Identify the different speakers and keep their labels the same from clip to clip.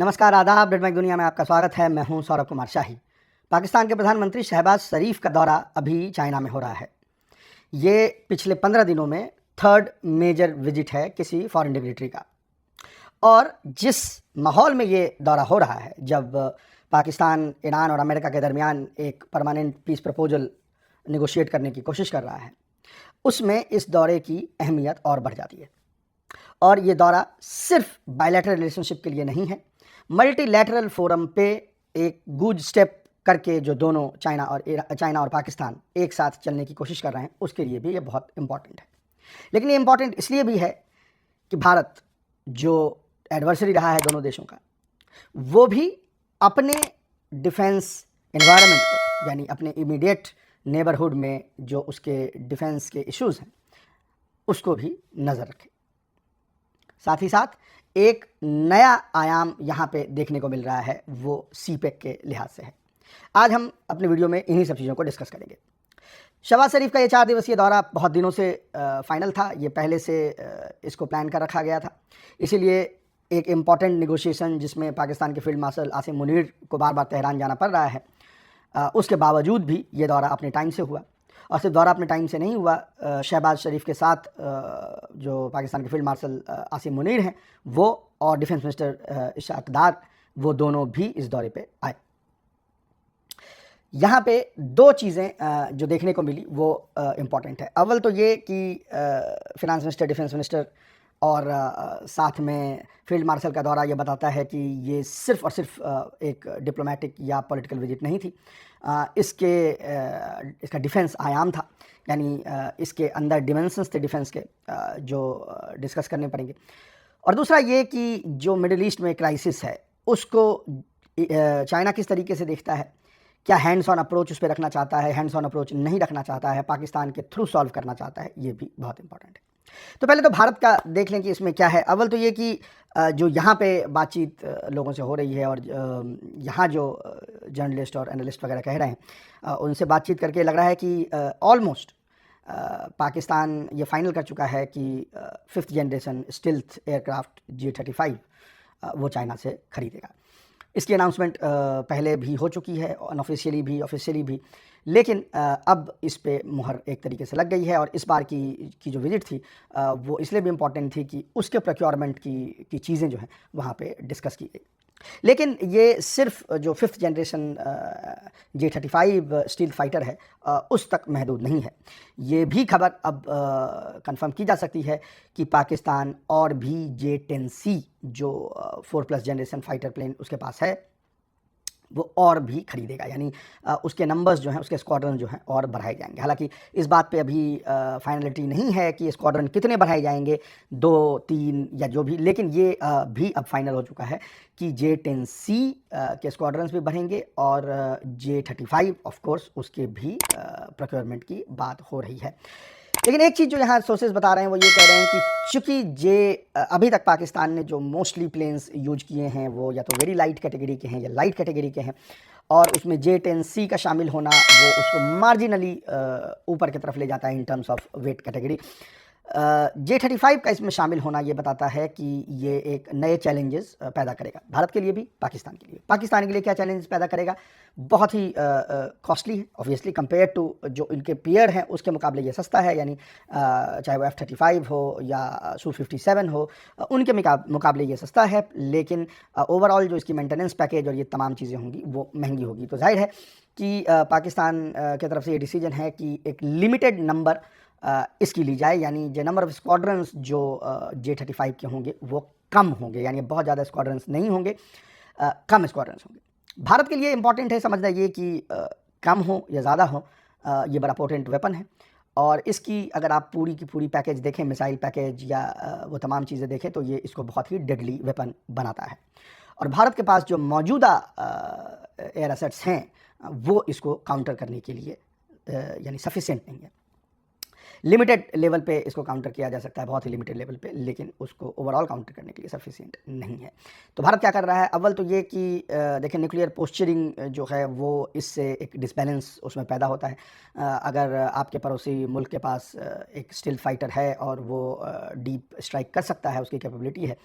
Speaker 1: नमस्कार, आदाब। डेडमाइक दुनिया में आपका स्वागत है। मैं हूं सौरभ कुमार शाही। पाकिस्तान के प्रधानमंत्री शहबाज शरीफ का दौरा अभी चाइना में हो रहा है। ये पिछले 15 दिनों में थर्ड मेजर विजिट है किसी फॉरेन डिग्नेटरी का। और जिस माहौल में ये दौरा हो रहा है, जब पाकिस्तान, ईरान और अमेरिका के दरमियान एक परमानेंट पीस प्रपोजल नेगोशिएट करने की कोशिश कर रहा है, उसमें इस दौरे की अहमियत और बढ़ जाती है। और ये दौरा सिर्फ बायलैटरल रिलेशनशिप के लिए नहीं है, मल्टीलैटरल फोरम पे एक गुड स्टेप करके जो दोनों चाइना और पाकिस्तान एक साथ चलने की कोशिश कर रहे हैं, उसके लिए भी ये बहुत इम्पॉर्टेंट है। लेकिन ये इम्पॉर्टेंट इसलिए भी है कि भारत, जो एडवर्सरी रहा है दोनों देशों का, वो भी अपने डिफेंस एनवायरनमेंट को, यानी अपने इमीडिएट नेबरहुड में जो उसके डिफेंस के इश्यूज़ हैं, उसको भी नज़र रखे। साथ ही साथ एक नया आयाम यहाँ पे देखने को मिल रहा है, वो सीपेक के लिहाज से है। आज हम अपने वीडियो में इन्हीं सब चीज़ों को डिस्कस करेंगे। शहबाज शरीफ का ये 4 दिवसीय दौरा बहुत दिनों से फाइनल था। ये पहले से इसको प्लान कर रखा गया था। इसीलिए एक इम्पॉर्टेंट नेगोशिएशन जिसमें पाकिस्तान के फील्ड मार्शल आसिम मुनीर को बार बार तेहरान जाना पड़ रहा है, उसके बावजूद भी ये दौरा अपने टाइम से हुआ। और सिर्फ दौरा अपने टाइम से नहीं हुआ, शहबाज शरीफ के साथ जो पाकिस्तान के फील्ड मार्शल आसिम मुनीर हैं, वो और डिफेंस मिनिस्टर इशाक डार, वो दोनों भी इस दौरे पे आए। यहाँ पे 2 चीज़ें जो देखने को मिली वो इम्पॉर्टेंट है। अव्वल तो ये कि फिनांस मिनिस्टर, डिफेंस मिनिस्टर और साथ में फील्ड मार्शल का दौरा ये बताता है कि ये सिर्फ़ और सिर्फ एक डिप्लोमेटिक या पॉलिटिकल विजिट नहीं थी। इसका डिफेंस आयाम था, यानी इसके अंदर डिमेंशंस थे डिफेंस के, जो डिस्कस करने पड़ेंगे। और दूसरा ये कि जो मिडिल ईस्ट में क्राइसिस है, उसको चाइना किस तरीके से देखता है, क्या हैंड्स ऑन अप्रोच उस पर रखना चाहता है, हैंड्स ऑन अप्रोच नहीं रखना चाहता है, पाकिस्तान के थ्रू सॉल्व करना चाहता है, ये भी बहुत इंपॉर्टेंट है। तो पहले तो भारत का देख लें कि इसमें क्या है। अव्वल तो ये कि जो यहाँ पे बातचीत लोगों से हो रही है, और यहाँ जो जर्नलिस्ट और एनालिस्ट वगैरह कह रहे हैं, उनसे बातचीत करके लग रहा है कि ऑलमोस्ट पाकिस्तान ये फाइनल कर चुका है कि 5th generation stealth aircraft J-35 वो चाइना से खरीदेगा। इसकी अनाउंसमेंट पहले भी हो चुकी है, अनऑफिशियली भी, ऑफिशियली भी। लेकिन अब इस पे मुहर एक तरीके से लग गई है। और इस बार की जो विजिट थी, वो इसलिए भी इम्पॉर्टेंट थी कि उसके प्रोक्योरमेंट की चीज़ें जो हैं वहाँ पे डिस्कस की गई। लेकिन ये सिर्फ जो 5th generation J-35 steel fighter है, उस तक महदूद नहीं है। ये भी खबर अब कंफर्म की जा सकती है कि पाकिस्तान और भी J-10C जो 4+ जनरेशन फाइटर प्लेन उसके पास है, वो और भी खरीदेगा। यानी उसके नंबर्स जो हैं, उसके स्क्वाड्रन जो हैं, और बढ़ाए जाएंगे। हालांकि इस बात पे अभी फाइनलिटी नहीं है कि स्क्वाड्रन कितने बढ़ाए जाएंगे, 2, 3 या जो भी। लेकिन ये भी अब फाइनल हो चुका है कि J-10C के स्क्वाड्रन्स भी बढ़ेंगे, और J-35 ऑफ कोर्स उसके भी प्रोक्योरमेंट की बात हो रही है। लेकिन एक चीज़ जो यहाँ सोर्सेज बता रहे हैं, वो ये कह रहे हैं कि चूँकि अभी तक पाकिस्तान ने जो मोस्टली प्लेन्स यूज किए हैं, वो या तो वेरी लाइट कैटेगरी के हैं या लाइट कैटेगरी के हैं, और उसमें J-10C का शामिल होना वो उसको मार्जिनली ऊपर की तरफ ले जाता है in terms of weight category. J-35 का इसमें शामिल होना ये बताता है कि ये एक नए चैलेंजेस पैदा करेगा, भारत के लिए भी, पाकिस्तान के लिए। पाकिस्तान के लिए क्या चैलेंजेस पैदा करेगा? बहुत ही कॉस्टली है ऑब्वियसली, कंपेयर टू जो इनके पीयर हैं उसके मुकाबले ये सस्ता है। यानी चाहे वो F-35 हो या Su-57 हो, उनके मुकाबले ये सस्ता है। लेकिन ओवरऑल जो इसकी मेंटेनेंस पैकेज और ये तमाम चीज़ें होंगी, वो महंगी होगी। तो जाहिर है कि पाकिस्तान की तरफ से ये डिसीजन है कि एक लिमिटेड नंबर इसकी ली जाए, यानी जो नंबर ऑफ स्क्वाड्रन्स जो J-35 के होंगे वो कम होंगे। यानी बहुत ज़्यादा स्क्वाड्रन्स नहीं होंगे, कम स्क्वाड्रन्स होंगे। भारत के लिए इम्पॉर्टेंट है समझना ये कि कम हो या ज़्यादा हो, ये बड़ा पोटेंट वेपन है। और इसकी अगर आप पूरी की पूरी पैकेज देखें, मिसाइल पैकेज या वो तमाम चीज़ें देखें, तो ये इसको बहुत ही डेडली वेपन बनाता है। और भारत के पास जो मौजूदा एयर एसेट्स हैं, वो इसको काउंटर करने के लिए यानी सफिशिएंट नहीं है। लिमिटेड लेवल पे इसको काउंटर किया जा सकता है, बहुत ही लिमिटेड लेवल पे, लेकिन उसको ओवरऑल काउंटर करने के लिए सफिशिएंट नहीं है। तो भारत क्या कर रहा है? अव्वल तो ये कि देखिए, न्यूक्लियर पोस्चरिंग जो है वो इससे एक डिसबैलेंस उसमें पैदा होता है। अगर आपके पड़ोसी मुल्क के पास एक स्टिल फाइटर है और वो डीप स्ट्राइक कर सकता है, उसकी कैपेबिलिटी है,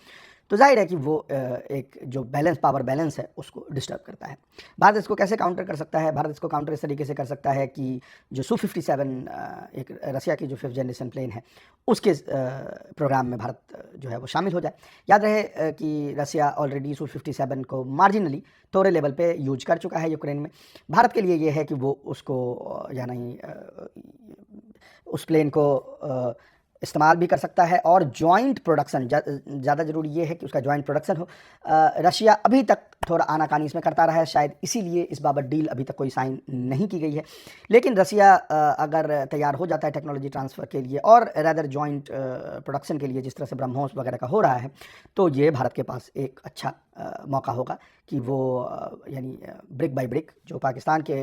Speaker 1: तो जाहिर है कि वो एक जो बैलेंस, पावर बैलेंस है, उसको डिस्टर्ब करता है। भारत इसको कैसे काउंटर कर सकता है? भारत इसको काउंटर इस तरीके से कर सकता है कि जो Su-57 एक रसिया की जो 5th जनरेशन प्लेन है, उसके प्रोग्राम में भारत जो है वो शामिल हो जाए। याद रहे कि रसिया ऑलरेडी Su-57 को मार्जिनली थोड़े लेवल पे यूज कर चुका है यूक्रेन में। भारत के लिए ये है कि वो उसको यानी उस प्लेन को इस्तेमाल भी कर सकता है और जॉइंट प्रोडक्शन, ज़्यादा ज़रूरी ये है कि उसका जॉइंट प्रोडक्शन हो। रशिया अभी तक थोड़ा आनाकानी इसमें करता रहा है, शायद इसीलिए इस बाबत डील अभी तक कोई साइन नहीं की गई है। लेकिन रसिया अगर तैयार हो जाता है टेक्नोलॉजी ट्रांसफ़र के लिए और रैदर जॉइंट प्रोडक्शन के लिए, जिस तरह से ब्रह्मोस वगैरह का हो रहा है, तो ये भारत के पास एक अच्छा मौका होगा कि वो यानी ब्रिक बाय ब्रिक जो पाकिस्तान के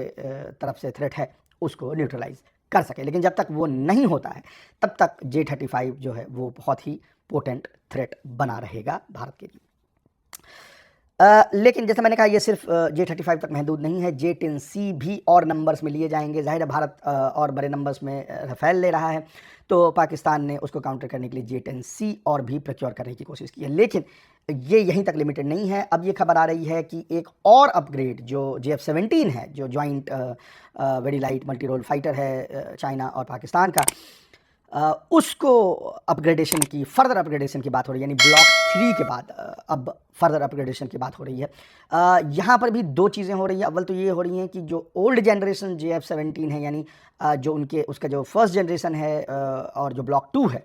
Speaker 1: तरफ से थ्रेट है उसको न्यूट्रलाइज़ कर सके। लेकिन जब तक वो नहीं होता है तब तक J-35 जो है वो बहुत ही पोटेंट थ्रेट बना रहेगा भारत के लिए। लेकिन जैसे मैंने कहा, ये सिर्फ J-35 तक महदूद नहीं है, J-10C भी और नंबर्स में लिए जाएंगे। जाहिर है भारत और बड़े नंबर्स में राफेल ले रहा है, तो पाकिस्तान ने उसको काउंटर करने के लिए J-10C और भी प्रोक्योर करने की कोशिश की है। लेकिन ये यहीं तक लिमिटेड नहीं है। अब ये खबर आ रही है कि एक और अपग्रेड जो JF-17 है, जो joint very light multi role fighter है चाइना और पाकिस्तान का, उसको अपग्रेडेशन की, फर्दर अपग्रेडेशन की बात हो रही है। यानी ब्लॉक 3 के बाद अब फर्दर अपग्रेडेशन की बात हो रही है। यहाँ पर भी दो चीज़ें हो रही हैं। अव्वल तो ये हो रही हैं कि जो ओल्ड जनरेशन JF-17 है, यानी जो उसका जो फर्स्ट जनरेशन है और जो ब्लॉक 2 है,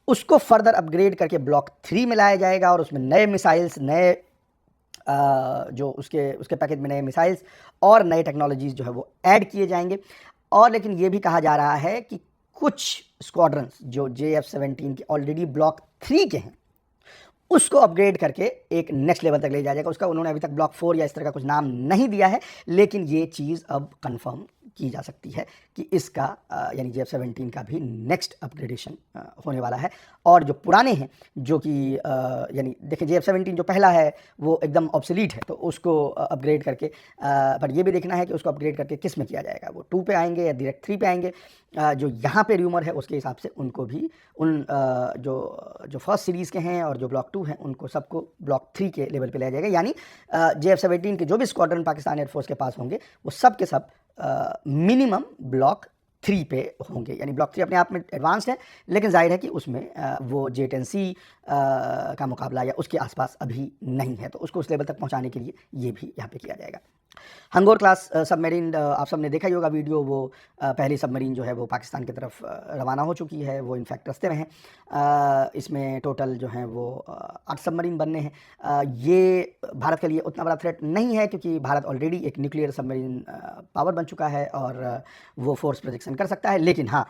Speaker 1: उसको फर्दर अपग्रेड करके ब्लॉक 3 में लाया जाएगा और उसमें नए मिसाइल्स, नए जो उसके पैकेज में नए मिसाइल्स और नए टेक्नोलॉजीज़ जो है वो ऐड किए जाएंगे। और लेकिन ये भी कहा जा रहा है कि कुछ स्क्वाड्रंस जो JF-17 के ऑलरेडी ब्लॉक 3 के हैं, उसको अपग्रेड करके एक नेक्स्ट लेवल तक ले जाया जाएगा। उसका उन्होंने अभी तक ब्लॉक 4 या इस तरह का कुछ नाम नहीं दिया है, लेकिन ये चीज़ अब कंफर्म की जा सकती है कि इसका यानी JF-17 का भी नेक्स्ट अपग्रेडेशन होने वाला है। और जो पुराने हैं, जो कि यानी देखिए JF-17 जो पहला है वो एकदम ऑब्सोलीट है, तो उसको अपग्रेड करके पर ये भी देखना है कि उसको अपग्रेड करके किस में किया जाएगा, वो 2 पे आएंगे या डायरेक्ट 3 पे आएंगे। जो यहाँ पे र्यूमर है उसके हिसाब से उनको भी उन जो फर्स्ट सीरीज़ के हैं और जो ब्लॉक 2 हैं, उनको सबको ब्लॉक 3 के लेवल पे लाया जाएगा। यानी JF-17 के जो भी स्क्वाड्रन पाकिस्तान एयरफोर्स के पास होंगे वो सब के सब मिनिमम ब्लॉक 3 पे होंगे। यानी ब्लॉक 3 अपने आप में एडवांस्ड है, लेकिन जाहिर है कि उसमें वो J-10C का मुकाबला या उसके आसपास अभी नहीं है, तो उसको उस लेवल तक पहुंचाने के लिए ये भी यहाँ पे किया जाएगा। हंगोर क्लास सबमरीन, आप सब ने देखा ही होगा वीडियो, वो पहली सबमरीन जो है वो पाकिस्तान की तरफ रवाना हो चुकी है। वो इनफैक्ट रास्ते में है। इसमें टोटल जो है वो 8 सबमरीन बनने हैं। ये भारत के लिए उतना बड़ा थ्रेट नहीं है, क्योंकि भारत ऑलरेडी एक न्यूक्लियर सबमरीन पावर बन चुका है और वो फोर्स प्रोजेक्शन कर सकता है। लेकिन हाँ,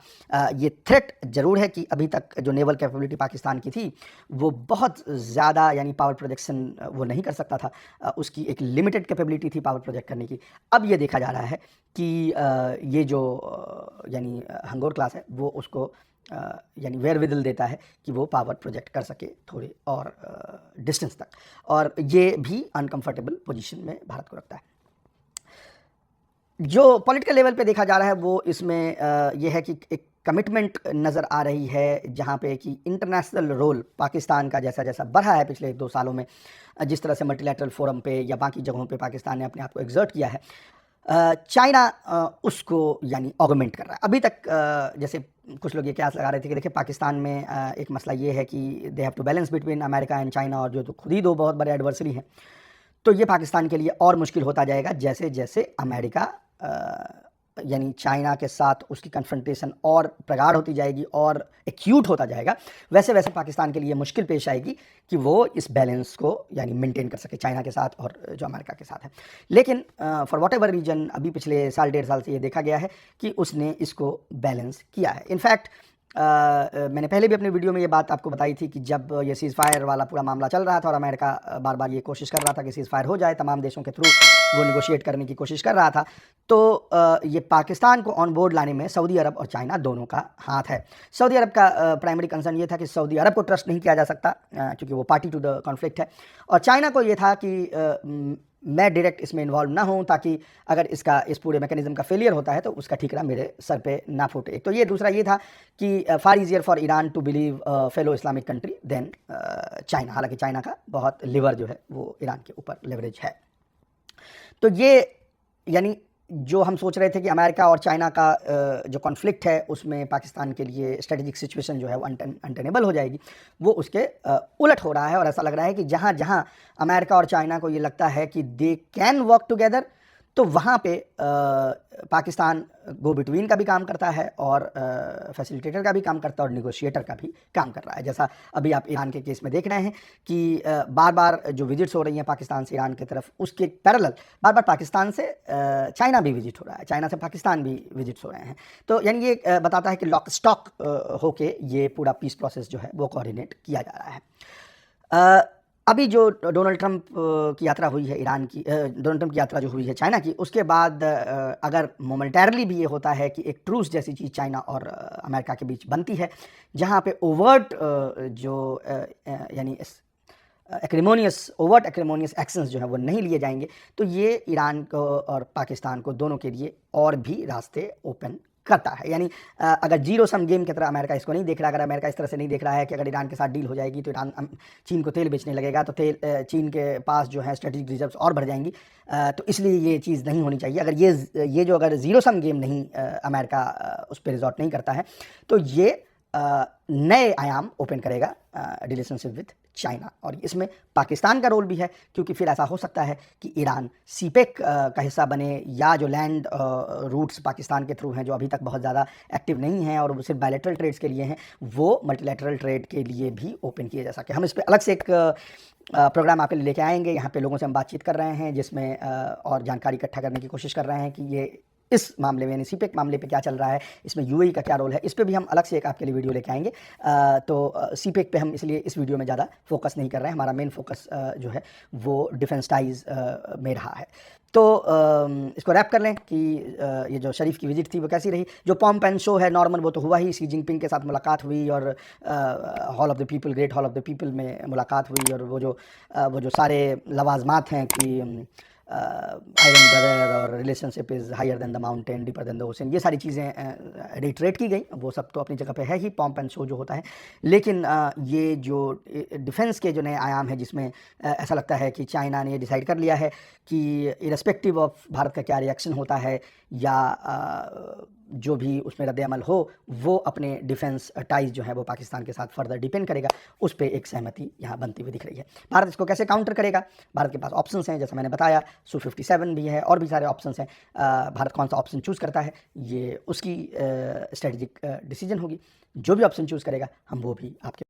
Speaker 1: ये थ्रेट ज़रूर है कि अभी तक जो नेवल कैपेबिलिटी पाकिस्तान की थी वो बहुत ज़्यादा, यानी पावर प्रोजेक्शन वो नहीं कर सकता था। उसकी एक लिमिटेड कैपेबिलिटी थी पावर प्रोजेक्ट करने की। अब ये देखा जा रहा है कि ये जो यानी हंगोर क्लास है वो उसको यानी वेयरविदल देता है कि वो पावर प्रोजेक्ट कर सके थोड़े और डिस्टेंस तक, और ये भी अनकंफर्टेबल पोजीशन में भारत को रखता है। जो पॉलिटिकल लेवल पे देखा जा रहा है वो इसमें ये है कि एक कमिटमेंट नज़र आ रही है, जहाँ पे कि इंटरनेशनल रोल पाकिस्तान का जैसा जैसा बढ़ा है पिछले 1-2 सालों में, जिस तरह से मल्टीलैटरल फोरम पे या बाकी जगहों पे पाकिस्तान ने अपने आप को एक्सर्ट किया है, चाइना उसको यानी ऑगमेंट कर रहा है। अभी तक जैसे कुछ लोग ये कयास लगा रहे थे कि देखिए पाकिस्तान में एक मसला ये है कि they have to balance between America and China, और जो तो खुद ही दो बहुत बड़े एडवर्सरी हैं, तो ये पाकिस्तान के लिए और मुश्किल होता जाएगा जैसे जैसे अमेरिका यानी चाइना के साथ उसकी कन्फ्रंटेशन और प्रगाढ़ होती जाएगी और एक्यूट होता जाएगा, वैसे वैसे पाकिस्तान के लिए मुश्किल पेश आएगी कि वो इस बैलेंस को यानी मेंटेन कर सके चाइना के साथ और जो अमेरिका के साथ है। लेकिन फॉर वॉट एवर रीजन अभी पिछले साल 1.5 साल से ये देखा गया है कि उसने इसको बैलेंस किया है। इनफैक्ट मैंने पहले भी अपने वीडियो में ये बात आपको बताई थी कि जब ये सीज़ फायर वाला पूरा मामला चल रहा था और अमेरिका बार बार ये कोशिश कर रहा था कि सीज़ फायर हो जाए, तमाम देशों के थ्रू वो निगोशिएट करने की कोशिश कर रहा था, तो ये पाकिस्तान को ऑन बोर्ड लाने में सऊदी अरब और चाइना दोनों का हाथ है। सऊदी अरब का प्राइमरी कंसर्न ये था कि सऊदी अरब को ट्रस्ट नहीं किया जा सकता क्योंकि वो पार्टी टू द कॉन्फ्लिक्ट है, और चाइना को ये था कि मैं डायरेक्ट इसमें इन्वॉल्व ना हूँ, ताकि अगर इस पूरे मैकेनिज्म का फेलियर होता है तो उसका ठीकरा मेरे सर पे ना फूटे। तो ये दूसरा ये था कि far easier for Iran to believe fellow Islamic country than China. हालांकि चाइना का बहुत लिवर जो है वो ईरान के ऊपर लेवरेज है। तो ये यानी जो हम सोच रहे थे कि अमेरिका और चाइना का जो कॉन्फ्लिक्ट है उसमें पाकिस्तान के लिए स्ट्रेटेजिक सिचुएशन जो है वो अनटेनेबल हो जाएगी, वो उसके उलट हो रहा है। और ऐसा लग रहा है कि जहाँ जहाँ अमेरिका और चाइना को ये लगता है कि दे कैन वर्क टुगेदर, तो वहाँ पे पाकिस्तान गो बिटवीन का भी काम करता है और फैसिलिटेटर का भी काम करता है और निगोशिएटर का भी काम कर रहा है। जैसा अभी आप ईरान के केस में देख रहे हैं कि बार बार जो विजिट्स हो रही हैं पाकिस्तान से ईरान की तरफ, उसके पैरेलल बार बार पाकिस्तान से चाइना भी विजिट हो रहा है, चाइना से पाकिस्तान भी विजिट्स हो रहे हैं। तो यानी ये बताता है कि लॉक स्टॉक होके ये पूरा पीस प्रोसेस जो है वो कोऑर्डिनेट किया जा रहा है। अभी जो डोनाल्ड ट्रंप की यात्रा हुई है ईरान की, डोनाल्ड ट्रंप की यात्रा जो हुई है चाइना की, उसके बाद अगर मोमेंटरली भी ये होता है कि एक ट्रूस जैसी चीज़ चाइना और अमेरिका के बीच बनती है, जहाँ पे ओवर्ट जो यानी ओवर्ट एक्रिमोनियस एक्शंस जो है वो नहीं लिए जाएंगे, तो ये ईरान को और पाकिस्तान को दोनों के लिए और भी रास्ते ओपन करता है। यानी अगर जीरो सम गेम की तरह अमेरिका इसको नहीं देख रहा, अगर अमेरिका इस तरह से नहीं देख रहा है कि अगर ईरान के साथ डील हो जाएगी तो ईरान चीन को तेल बेचने लगेगा, तो चीन के पास जो है स्ट्रेटेजिक रिजर्व्स और बढ़ जाएंगी, तो इसलिए ये चीज़ नहीं होनी चाहिए। अगर ये जो अगर जीरो सम गेम नहीं अमेरिका उस पर रिजॉर्ट नहीं करता है, तो ये नए आयाम ओपन करेगा रिलेशनशिप विद चाइना। और इसमें पाकिस्तान का रोल भी है, क्योंकि फिर ऐसा हो सकता है कि ईरान सीपेक का हिस्सा बने, या जो लैंड रूट्स पाकिस्तान के थ्रू हैं जो अभी तक बहुत ज़्यादा एक्टिव नहीं हैं और वो सिर्फ बायलैटरल ट्रेड्स के लिए हैं, वो मल्टीलैटरल ट्रेड के लिए भी ओपन किए जा सके। हम इस पर अलग से एक प्रोग्राम आपके लिए लेके आएंगे। यहाँ पे लोगों से हम बातचीत कर रहे हैं, जिसमें और जानकारी इकट्ठा करने की कोशिश कर रहे हैं कि ये इस मामले में यानी सीपेक मामले पे क्या चल रहा है, इसमें यूएई का क्या रोल है, इस पे भी हम अलग से एक आपके लिए वीडियो लेके आएंगे। तो सीपेक पे हम इसलिए इस वीडियो में ज़्यादा फोकस नहीं कर रहे हैं, हमारा मेन फोकस जो है वो डिफेंस टाइज में रहा है। तो इसको रैप कर लें कि ये जो शरीफ की विजिट थी वो कैसी रही। जो पॉम्प एंड शो है नॉर्मल वो तो हुआ ही, शी जिनपिंग के साथ मुलाकात हुई और hall of the people, great hall of the people में मुलाकात हुई, और वो जो सारे लवाजमात हैं कि आयरन ब्रदर और relationship is higher than the mountain deeper than the ocean, ये सारी चीज़ें रिट्रेट की गई। वो सब तो अपनी जगह पे है ही, पॉम्प एंड शो जो होता है। लेकिन ये जो डिफेंस के जो नए आयाम है, जिसमें ऐसा लगता है कि चाइना ने डिसाइड कर लिया है कि इरस्पेक्टिव ऑफ भारत का क्या रिएक्शन होता है या जो भी उसमें रद्द-ए-अमल हो, वो अपने डिफेंस टाइज जो है वो पाकिस्तान के साथ फर्दर डिपेंड करेगा, उस पर एक सहमति यहाँ बनती हुई दिख रही है। भारत इसको कैसे काउंटर करेगा? भारत के पास ऑप्शंस हैं, जैसा मैंने बताया, Su-57 भी है और भी सारे ऑप्शंस हैं। भारत कौन सा ऑप्शन चूज़ करता है ये उसकी स्ट्रेटजिक डिसीजन होगी। जो भी ऑप्शन चूज़ करेगा हम वो भी आपके